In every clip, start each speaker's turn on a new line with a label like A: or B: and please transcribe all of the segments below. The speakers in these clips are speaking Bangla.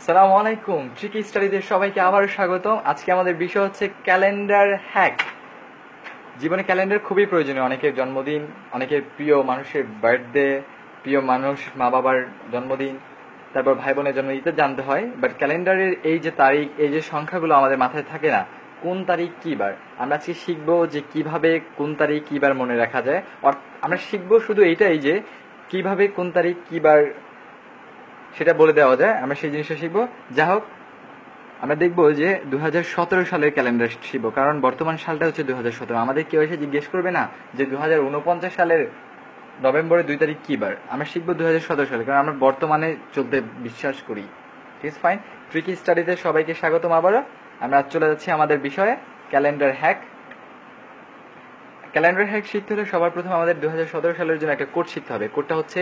A: সালামু আলাইকুম, ট্রিকি স্টাডিতে সবাইকে আবারও স্বাগতম। আজকে আমাদের বিষয় হচ্ছে ক্যালেন্ডার হ্যাক। জীবনে ক্যালেন্ডার খুবই প্রয়োজনীয়। অনেকের জন্মদিন, অনেকের প্রিয় মানুষের বার্থডে, প্রিয় মানুষ মা বাবার জন্মদিন, তারপর ভাই বোনের জন্মদিন জানতে হয়। বাট ক্যালেন্ডারের এই যে তারিখ, এই যে সংখ্যাগুলো আমাদের মাথায় থাকে না, কোন তারিখ কী বার। আমরা আজকে শিখবো যে কিভাবে কোন তারিখ কী বার মনে রাখা যায়। আমরা শিখবো শুধু এইটাই যে কিভাবে কোন তারিখ কী বার সেটা বলে দেওয়া যায়, আমরা সেই জিনিসটা শিখবো। যা হোক, আমরা দেখবো যে 2017 সালের ক্যালেন্ডার শিখবো, কারণ বর্তমান সালটা হচ্ছে 2017। আমাদের কেউ এসে জিজ্ঞেস করবে না যে 2049 সালের নভেম্বরের 2 তারিখ কী বার। আমরা শিখবো 2017 সালে, কারণ আমরা বর্তমানে চলতে বিশ্বাস করি। It's fine. ট্রিকি স্টাডিতে সবাইকে স্বাগতম আবারও। আমরা চলে যাচ্ছি আমাদের বিষয়ে, ক্যালেন্ডার হ্যাক। ক্যালেন্ডার হ্যাক শিখতে হলে সবার প্রথম আমাদের 2017 সালের জন্য একটা কোড শিখতে হবে। কোডটা হচ্ছে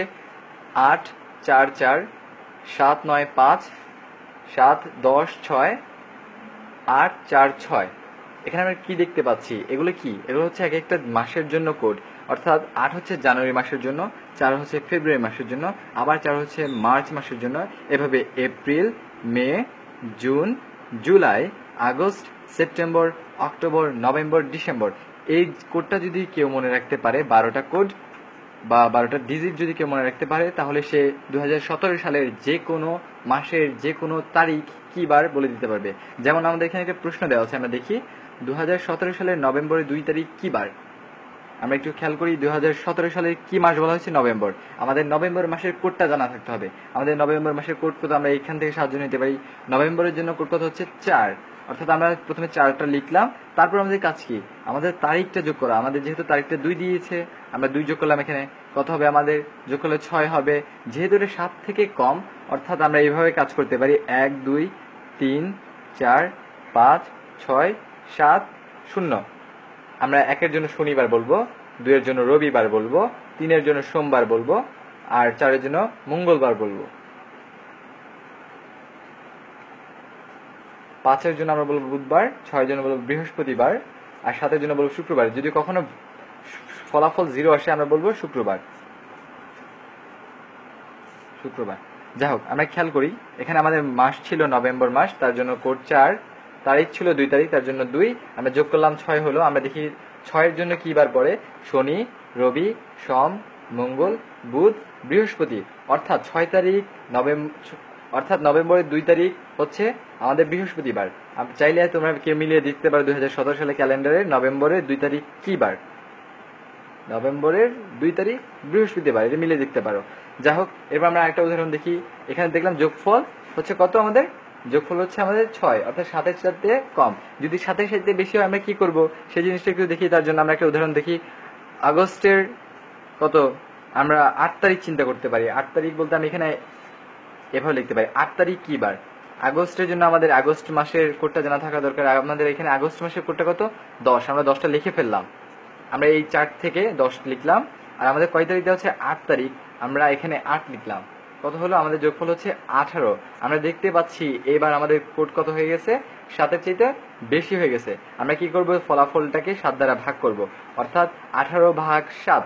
A: 844-795-710-6-846। এখানে আমরা কি দেখতে পাচ্ছি, এগুলো কি? এগুলো হচ্ছে এক একটা মাসের জন্য কোড। অর্থাৎ 8 হচ্ছে জানুয়ারি মাসের জন্য, 4 হচ্ছে ফেব্রুয়ারি মাসের জন্য, আবার 4 হচ্ছে মার্চ মাসের জন্য, এভাবে April, May, June, July, August, September, October, November, December. এই কোডটা যদি কেউ মনে রাখতে পারে, 12টা কোড বা 12টা ডিজিট যদি কেউ মনে রাখতে পারে, তাহলে সে 2017 সালের যে কোনো মাসের যে কোনো তারিখ কী বার বলে দিতে পারবে। যেমন আমাদের এখানে একটা প্রশ্ন দেওয়া আছে, আমরা দেখি 2017 সালের নভেম্বরের 2 তারিখ কী বার। আমরা একটু খেয়াল করি, 2017 সালের কি মাস বলা হয়েছে? নভেম্বর। আমাদের নভেম্বর মাসের কোডটা জানা থাকতে হবে। আমাদের নভেম্বর মাসের কোড কত, আমরা এখান থেকে সাহায্য নিতে পারি। নভেম্বরের জন্য কোড কত হচ্ছে 4। অর্থাৎ আমরা প্রথমে 4টা লিখলাম, তারপর আমাদের কাজ কি? আমাদের তারিখটা যোগ করা। আমাদের যেহেতু তারিখটা 2 দিয়েছে, আমরা 2 যোগ করলাম। এখানে কত হবে? আমাদের যোগ করলে 6 হবে। যেহেতু এটা 7 থেকে কম, অর্থাৎ আমরা এইভাবে কাজ করতে পারি, 1 2 3 4 5 6 7 0। আমরা 1-এর জন্য শনিবার বলবো, 2-এর জন্য রবিবার বলবো, 3-এর জন্য সোমবার বলবো, আর 4-এর জন্য মঙ্গলবার বলবো। 5-এর জন্য আমরা বলবো বুধবার, 6-এর জন্য বলবো বৃহস্পতিবার, আর 7-এর জন্য বলবো শুক্রবার। যদি কখনো ফলাফল 0 আসে, আমরা বলবো শুক্রবার। যাই হোক, আমরা খেয়াল করি, এখানে আমাদের মাস ছিল নভেম্বর মাস, তার জন্য কোড 4। তারিখ ছিল 2 তারিখ, তার জন্য 2। আমরা যোগ করলাম 6 হলো। আমরা দেখি 6-এর জন্য কী বার পড়ে? শনি, রবি, সোম, মঙ্গল, বুধ, বৃহস্পতি। অর্থাৎ 6 তারিখ অর্থাৎ নভেম্বরের 2 তারিখ হচ্ছে আমাদের বৃহস্পতিবার। চাইলে তোমরা কেউ মিলিয়ে দেখতে পারো 2017 সালে ক্যালেন্ডারে নভেম্বরের 2 তারিখ কী বার। নভেম্বরের 2 তারিখ বৃহস্পতিবার, এটা মিলে দেখতে পারো। যাই হোক, এবার আমরা একটা উদাহরণ দেখি। এখানে দেখলাম যোগফল হচ্ছে কত আমাদের? যোগফল হচ্ছে আমাদের 6, অর্থাৎ 7-এর চাইতে কম। যদি 7-এর চাইতে বেশি হয়, আমরা কি করব সেই জিনিসটা একটু দেখি। তার জন্য আমরা একটা উদাহরণ দেখি। আগস্টের কত? আমরা 8 তারিখ চিন্তা করতে পারি। 8 তারিখ বলতে আমি এখানে এভাবে লিখতে পারি, 8 তারিখ কী বার। আগস্টের জন্য আমাদের আগস্ট মাসের কোডটা জানা থাকা দরকার। আমাদের এখানে আগস্ট মাসের কোডটা কত? 10। আমরা 10টা লিখে ফেললাম। আমরা এই 4 থেকে 10 লিখলাম। আর আমাদের কয় তারিখ দেওয়া হচ্ছে? 8 তারিখ। আমরা এখানে 8 লিখলাম। কত হলো? আমাদের যোগফল হচ্ছে 18। আমরা দেখতে পাচ্ছি এবার আমাদের কোড কত হয়ে গেছে? 7-এর চাইতে বেশি হয়ে গেছে। আমরা কি করব? ফলাফলটাকে 7 দ্বারা ভাগ করব। অর্থাৎ 18 ভাগ 7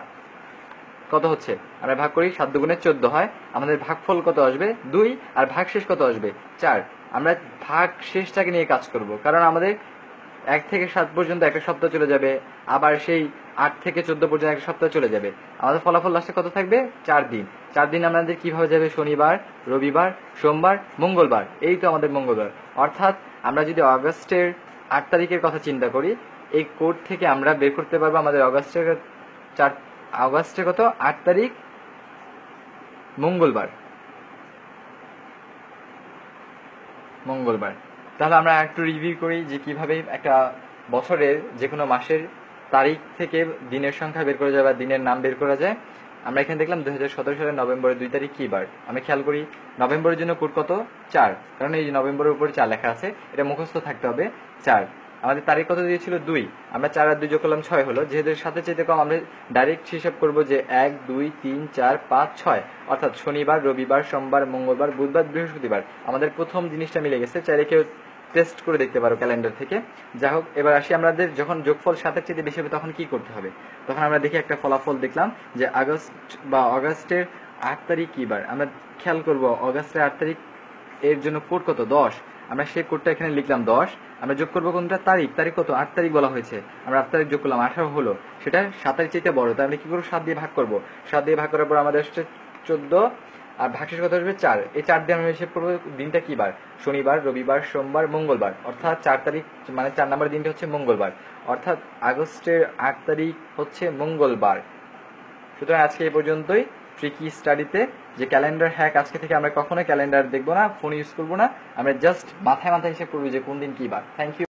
A: কত হচ্ছে? আমরা ভাগ করি, 7 দুগুণে 14 হয়। আমাদের ভাগফল কত আসবে? 2। আর ভাগশেষ কত আসবে? 4। আমরা ভাগ শেষটাকে নিয়ে কাজ করব, কারণ আমাদের 1 থেকে 7 পর্যন্ত একটা সপ্তাহ চলে যাবে, আবার সেই 8 থেকে 14 পর্যন্ত একটা সপ্তাহ চলে যাবে। আমাদের ফলাফল লাস্টে কত থাকবে? 4 দিন। 4 দিন আমাদের কিভাবে যাবে? শনিবার, রবিবার, সোমবার, মঙ্গলবার। এই তো আমাদের মঙ্গলবার। অর্থাৎ আমরা যদি অগাস্টের 8 তারিখের কথা চিন্তা করি, এই কোড থেকে আমরা বের করতে পারবো আমাদের অগাস্টের কত? 8 তারিখ মঙ্গলবার। তাহলে আমরা একটু রিভিউ করি যে কিভাবে একটা বছরের যে কোনো মাসের তারিখ থেকে দিনের সংখ্যা বের করা যায় বা দিনের নাম বের করা যায়। আমরা এখানে দেখলাম 2017 সালের নভেম্বরের 2 তারিখ কী বার। আমি খেয়াল করি, নভেম্বরের জন্য কোড কত? 4, কারণ এই নভেম্বরের উপরে 4 লেখা আছে, এটা মুখস্থ থাকতে হবে। 4। আমাদের তারিখ কত দিয়েছিল? 2। আমরা 4 আর 2 যোগ করলাম 6 হলো। যেহেতু 7-এর চাইতে কম, আমরা ডাইরেক্ট হিসাব করবো যে 1 2 3 4 5 6, অর্থাৎ শনিবার, রবিবার, সোমবার, মঙ্গলবার, বুধবার, বৃহস্পতিবার। আমাদের প্রথম জিনিসটা মিলে গেছে। চাইলে কেউ টেস্ট করে দেখতে পারো ক্যালেন্ডার থেকে। যাই হোক, এবার আসি, আমাদের যখন যোগফল 7-এর চাইতে বেশি হবে তখন কি করতে হবে? তখন আমরা দেখি একটা ফলাফল দেখলাম যে অগাস্টের 8 তারিখ কী বার। আমরা খেয়াল করবো অগাস্টের 8 তারিখ এর জন্য কোড কত 10, আমরা সেই কোডটা এখানে লিখলাম 10। আমরা যোগ করবো কোনটা তারিখ, তারিখ কত 8 তারিখ বলা হয়েছে, আমরা 8 তারিখ যোগ করলাম 18 হলো, সেটা 7 এর চাইতে বড়, তাহলে কি করবো 7 দিয়ে ভাগ করবো, 7 দিয়ে ভাগ করার পর আমাদের আসছে 14 আর ভাগশেষ কত আসবে 4। এই 4 দিয়ে আমরা হিসেব করবো দিনটা কি বার, শনিবার, রবিবার, সোমবার, মঙ্গলবার, অর্থাৎ 4 তারিখ মানে 4 নম্বর দিনটা হচ্ছে মঙ্গলবার, অর্থাৎ আগস্টের 8 তারিখ হচ্ছে মঙ্গলবার। সুতরাং আজকে এই পর্যন্তই ট্রিকি স্টাডিতে যে ক্যালেন্ডার হ্যাক, আজকে থেকে আমরা কখনোই ক্যালেন্ডার দেখবো না, ফোন ইউজ করবো না, আমরা জাস্ট মাথায় মাথায় হিসেব করবো যে কোন দিন কি বার। Thank you.